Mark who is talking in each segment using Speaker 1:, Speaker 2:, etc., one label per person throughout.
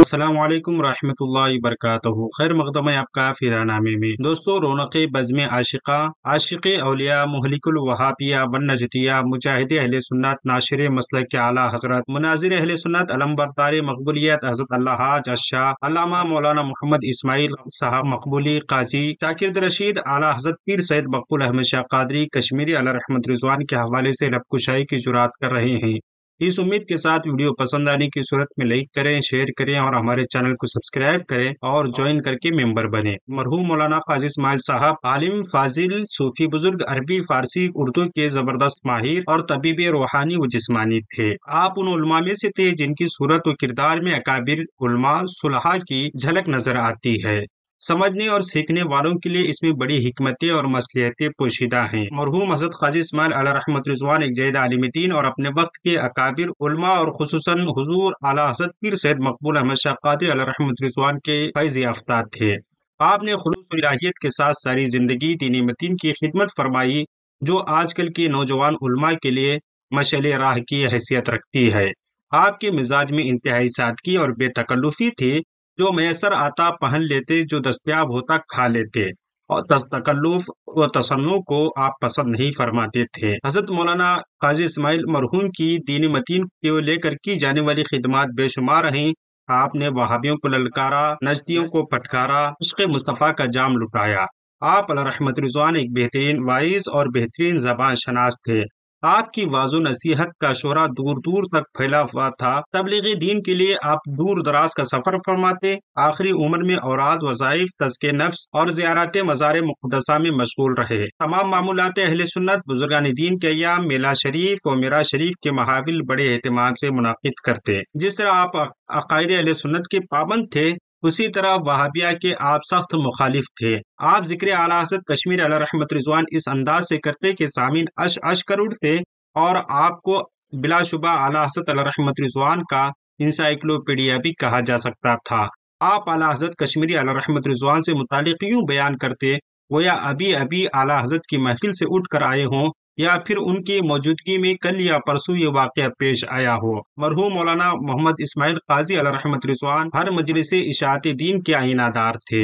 Speaker 1: السلام علیکم رحمۃ اللہ وبرکاتہ۔ خیر مقدم ہے آپ کا فدا نامے میں۔ دوستو، رونق بزم عاشقہ، عاشق اولیاء، مہلک الوہابیہ والنجدیہ، مجاہد اہل سنت، ناشر مسلک اعلیٰ حضرت، مناظر اہل سنت، علمبردار مقبولیت حضرت الحاج الشاہ علامہ مولانا محمد اسماعیل صاحب مقبولی قاضی شاکرد رشید، اعلیٰ حضرت پیر سید مقبول احمد شاہ قادری کشمیری علیہ رحمت رضوان کے حوالے سے لب کشائی کی جرات کر رہے ہیں۔ اس امید کے ساتھ ویڈیو پسند آنے کی صورت میں لائک کریں، شیئر کریں اور ہمارے چینل کو سبسکرائب کریں اور جوائن کر کے ممبر بنیں۔ مرحوم مولانا قاضی اسماعیل صاحب عالم، فاضل، صوفی بزرگ، عربی، فارسی، اردو کے زبردست ماہر اور طبیب روحانی و جسمانی تھے۔ آپ ان علماء میں سے تھے جن کی صورت و کردار میں اکابر علماء صلحاء کی جھلک نظر آتی ہے۔ سمجھنے اور سیکھنے والوں کے لیے اس میں بڑی حکمتیں اور مصلحتیں پوشیدہ ہیں۔ مرحوم حضرت قاضی اسماعیل علیہ رحمت رضوان ایک جید عالم دین اور اپنے وقت کے اکابر علماء اور خصوصاً حضور اعلیٰ حضرت پیر سید مقبول احمد شاہ قادری علیہ رحمت رضوان کے فیض یافتہ تھے۔ آپ نے خلوص و الہیت کے ساتھ ساری زندگی دین متین کی خدمت فرمائی، جو آج کل کے نوجوان علماء کے لیے مشعل راہ کی حیثیت رکھتی ہے۔ آپ کے مزاج میں انتہائی سادگی اور بے تکلفی تھی، جو میسر آتا پہن لیتے، جو دستیاب ہوتا کھا لیتے، اور تکلف و تصنع کو آپ پسند نہیں فرماتے تھے۔ حضرت مولانا قاضی اسماعیل مرحوم کی دین متین کو لے کر کی جانے والی خدمات بے شمار رہیں۔ آپ نے وہابیوں کو للکارا، نجدیوں کو پھٹکارا، عشق مصطفیٰ کا جام لٹایا۔ آپ علیہ رحمت رضوان ایک بہترین واعظ اور بہترین زبان شناس تھے۔ آپ کی واضح نصیحت کا شعرا دور دور تک پھیلا ہوا تھا۔ تبلیغ دین کے لیے آپ دور دراز کا سفر فرماتے، آخری عمر میں اوراد، وظائف، تزکیہ نفس اور زیارت مزار مقدسہ میں مشغول رہے۔ تمام معمولات اہل سنت، بزرگان دین کے ایام، میلہ شریف و معراج شریف کے محافل بڑے اہتمام سے منعقد کرتے۔ جس طرح آپ عقائد اہل سنت کے پابند تھے، اسی طرح وہابیہ کے آپ سخت مخالف تھے۔ آپ ذکر اعلیٰ حضرت کشمیر علیہ رحمت رضوان اس انداز سے کرتے کہ سامعین اش اش کر اٹھتے، اور آپ کو بلا شبہ اعلیٰ حضرت علیہ رحمت رضوان کا انسائکلوپیڈیا بھی کہا جا سکتا تھا۔ آپ اعلیٰ حضرت کشمیری علیہ رحمت رضوان سے متعلق یوں بیان کرتے گویا ابھی ابھی اعلیٰ حضرت کی محفل سے اٹھ کر آئے ہوں، یا پھر ان کی موجودگی میں کل یا پرسوں یہ واقعہ پیش آیا ہو۔ مرحوم مولانا محمد اسماعیل قاضی علیہ رحمت رضوان ہر مجلس اشاعت دین کے آئینہ دار تھے۔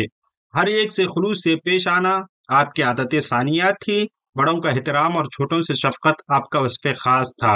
Speaker 1: ہر ایک سے خلوص سے پیش آنا آپ کی عادت ثانیہ تھی۔ بڑوں کا احترام اور چھوٹوں سے شفقت آپ کا وصف خاص تھا۔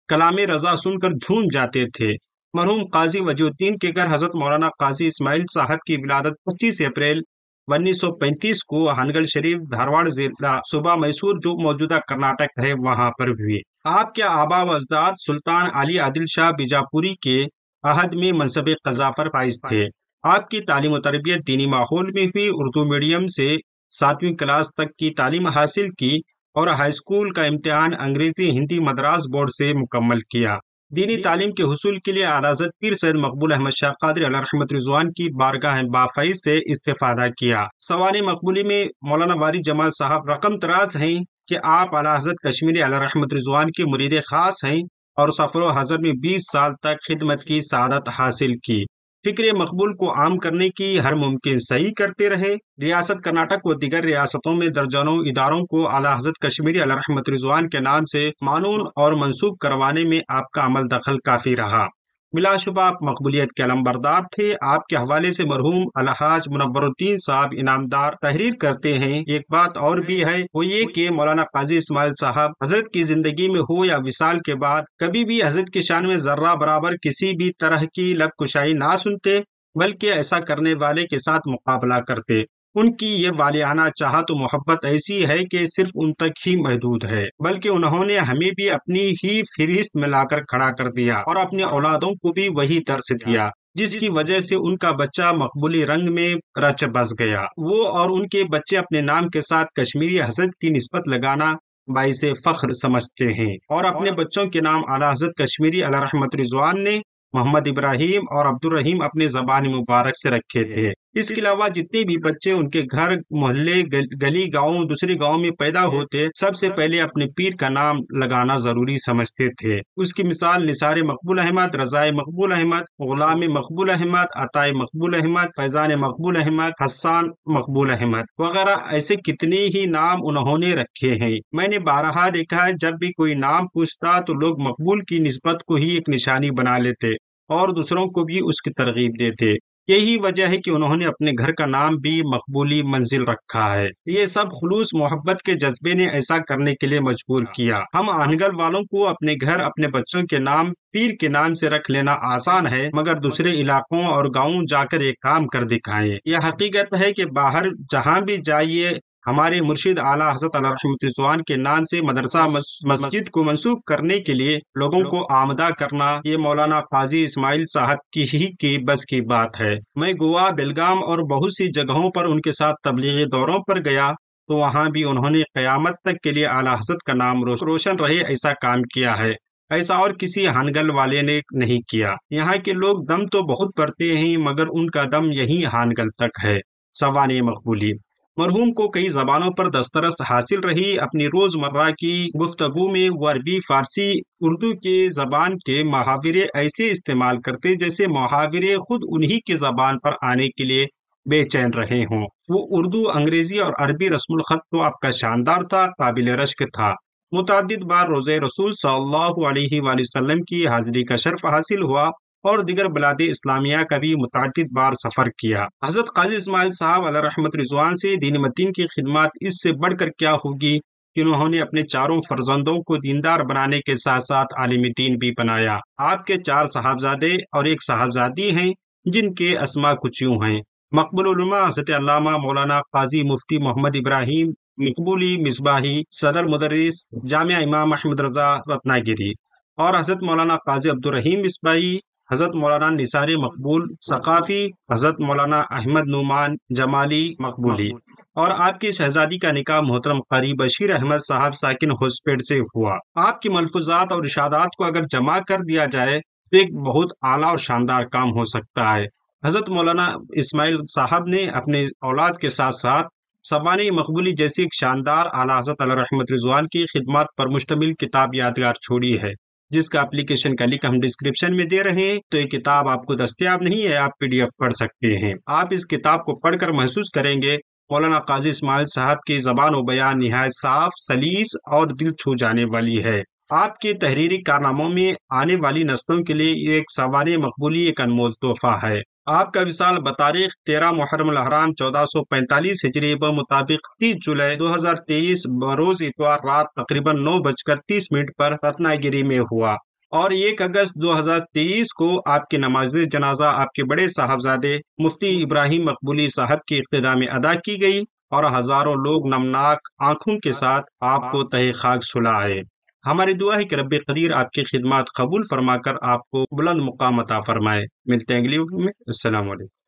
Speaker 1: کلام رضا سن کر جھوم جاتے تھے۔ مرحوم قاضی وجہ الدین کے گھر حضرت مولانا قاضی اسماعیل صاحب کی ولادت 25 اپریل 1935 کو ہنگل شریف، دھارواڑ ضلع صوبہ میسور، جو موجودہ کرناٹک ہے، وہاں پر ہوئی۔ آپ کے آبا و اجداد سلطان علی عادل شاہ بیجاپوری کے عہد میں منصب قضا پر فائز تھے۔ آپ کی تعلیم و تربیت دینی ماحول میں ہوئی۔ اردو میڈیم سے 7ویں کلاس تک کی تعلیم حاصل کی اور ہائی اسکول کا امتحان انگریزی ہندی مدراس بورڈ سے مکمل کیا۔ دینی تعلیم کے حصول کے لیے اعلیٰ حضرت پیر سید مقبول احمد شاہ قادری علیہ رحمت رضوان کی بارگاہ بافیض سے استفادہ کیا۔ سوانح مقبولی میں مولانا واری جمال صاحب رقم تراز ہیں کہ آپ اعلیٰ حضرت کشمیری علیہ رحمت رضوان کے مرید خاص ہیں اور سفر و حضر میں 20 سال تک خدمت کی سعادت حاصل کی۔ فکر مقبول کو عام کرنے کی ہر ممکن سعی کرتے رہے۔ ریاست کرناٹک و دیگر ریاستوں میں درجنوں اداروں کو اعلیٰ حضرت کشمیری علیہ رحمت رضوان کے نام سے معنون اور منسوب کروانے میں آپ کا عمل دخل کافی رہا۔ بلا شبہ آپ مقبولیت کے علمبردار تھے۔ آپ کے حوالے سے مرحوم الحاج منور الدین صاحب انعامدار تحریر کرتے ہیں۔ ایک بات اور بھی ہے، وہ یہ کہ مولانا قاضی اسماعیل صاحب حضرت کی زندگی میں ہو یا وصال کے بعد کبھی بھی حضرت کی شان میں ذرہ برابر کسی بھی طرح کی لب کشائی نہ سنتے، بلکہ ایسا کرنے والے کے ساتھ مقابلہ کرتے۔ ان کی یہ والیانہ چاہت و محبت ایسی ہے کہ صرف ان تک ہی محدود ہے، بلکہ انہوں نے ہمیں بھی اپنی ہی فہرست میں لا کر کھڑا کر دیا اور اپنے اولادوں کو بھی وہی درس دیا، جس کی وجہ سے ان کا بچہ مقبولی رنگ میں رچ بس گیا۔ وہ اور ان کے بچے اپنے نام کے ساتھ کشمیری حضرت کی نسبت لگانا باعث فخر سمجھتے ہیں، اور اپنے بچوں کے نام اعلیٰ حضرت کشمیری علیہ رحمت رضوان نے محمد ابراہیم اور عبد الرحیم اپنے زبان مبارک سے رکھے تھے۔ اس کے علاوہ جتنے بھی بچے ان کے گھر محلے گلی گاؤں دوسرے گاؤں میں پیدا ہوتے سب سے پہلے اپنے پیر کا نام لگانا ضروری سمجھتے تھے۔ اس کی مثال نثار مقبول احمد، رضائے مقبول احمد، غلام مقبول احمد، عطائے مقبول احمد، فیضان مقبول احمد، حسان مقبول احمد وغیرہ ایسے کتنے ہی نام انہوں نے رکھے ہیں۔ میں نے بارہا دیکھا ہے جب بھی کوئی نام پوچھتا تو لوگ مقبول کی نسبت کو ہی ایک نشانی بنا لیتے اور دوسروں کو بھی اس کی ترغیب دیتے۔ یہی وجہ ہے کہ انہوں نے اپنے گھر کا نام بھی مقبولی منزل رکھا ہے۔ یہ سب خلوص محبت کے جذبے نے ایسا کرنے کے لیے مجبور کیا۔ ہم آہنگل والوں کو اپنے گھر اپنے بچوں کے نام پیر کے نام سے رکھ لینا آسان ہے، مگر دوسرے علاقوں اور گاؤں جا کر ایک کام کر دکھائیں۔ یہ حقیقت ہے کہ باہر جہاں بھی جائیے ہمارے مرشد اعلیٰ حضرت علیہ رحمۃ رضوان کے نام سے مدرسہ مسجد کو منسوخ کرنے کے لیے لوگوں کو آمدہ کرنا یہ مولانا قاضی اسماعیل صاحب کی بس کی بات ہے۔ میں گوا، بیلگام اور بہت سی جگہوں پر ان کے ساتھ تبلیغی دوروں پر گیا تو وہاں بھی انہوں نے قیامت تک کے لیے اعلیٰ حضرت کا نام روشن رہے ایسا کام کیا ہے۔ ایسا اور کسی ہانگل والے نے نہیں کیا۔ یہاں کے لوگ دم تو بہت پڑتے ہیں مگر ان کا دم یہی ہانگل تک ہے۔ سوانح مقبولی مرحوم کو کئی زبانوں پر دسترس حاصل رہی۔ اپنی روزمرہ کی گفتگو میں وہ عربی، فارسی، اردو کے زبان کے محاورے ایسے استعمال کرتے جیسے محاورے خود انہی کی زبان پر آنے کے لیے بے چین رہے ہوں۔ وہ اردو، انگریزی اور عربی رسم الخط تو آپ کا شاندار تھا، قابل رشک تھا۔ متعدد بار روزہ رسول صلی اللہ علیہ وآلہ وسلم کی حاضری کا شرف حاصل ہوا اور دیگر بلاد اسلامیہ کا بھی متعدد بار سفر کیا۔ حضرت قاضی اسماعیل صاحب علیہ رحمت رضوان سے دین متین کی خدمات اس سے بڑھ کر کیا ہوگی کہ انہوں نے اپنے چاروں فرزندوں کو دیندار بنانے کے ساتھ ساتھ عالم دین بھی بنایا۔ آپ کے 4 صاحبزادے اور 1 صاحبزادی ہیں جن کے اسما کچھ یوں ہیں: مقبول علماء حضرت علامہ مولانا قاضی مفتی محمد ابراہیم مقبولی مصباحی، صدر مدرس جامعہ امام احمد رضا رتنا گیری، اور حضرت مولانا قاضی عبدالرحیم مصباحی، حضرت مولانا نثار مقبول ثقافی، حضرت مولانا احمد نعمان جمالی مقبولی، اور آپ کی شہزادی کا نکاح محترم قاری بشیر احمد صاحب ساکن ہوسپیٹ سے ہوا۔ آپ کی ملفوظات اور ارشادات کو اگر جمع کر دیا جائے تو ایک بہت اعلیٰ اور شاندار کام ہو سکتا ہے۔ حضرت مولانا اسماعیل صاحب نے اپنے اولاد کے ساتھ ساتھ سوانح مقبولی جیسی ایک شاندار اعلیٰ حضرت علیہ رحمت رضوان کی خدمات پر مشتمل کتاب یادگار چھوڑی ہے، جس کا اپلیکیشن کا لنک ہم ڈسکرپشن میں دے رہے ہیں۔ تو یہ کتاب آپ کو دستیاب نہیں ہے، آپ PDF پڑھ سکتے ہیں۔ آپ اس کتاب کو پڑھ کر محسوس کریں گے مولانا قاضی اسماعیل صاحب کی زبان و بیان نہایت صاف، سلیس اور دل چھو جانے والی ہے۔ آپ کے تحریری کارناموں میں آنے والی نسلوں کے لیے یہ ایک سوانح مقبولی ایک انمول تحفہ ہے۔ آپ کا وصال بتاریخ 13 محرم الحرام 1445 ہجری بمطابق 30 جولائی 2023 بروز اتوار رات تقریباً 9:30 پر رتنا گیری میں ہوا، اور 1 اگست 2023 کو آپ کی نماز جنازہ آپ کے بڑے صاحبزادے مفتی ابراہیم مقبولی صاحب کی اقتداء میں ادا کی گئی، اور ہزاروں لوگ نمناک آنکھوں کے ساتھ آپ کو تہہ خاک سلائے۔ ہماری دعا ہے کہ رب قدیر آپ کی خدمات قبول فرما کر آپ کو بلند مقام عطا فرمائے۔ ملتے ہیں اگلی وقت میں۔ السلام علیکم۔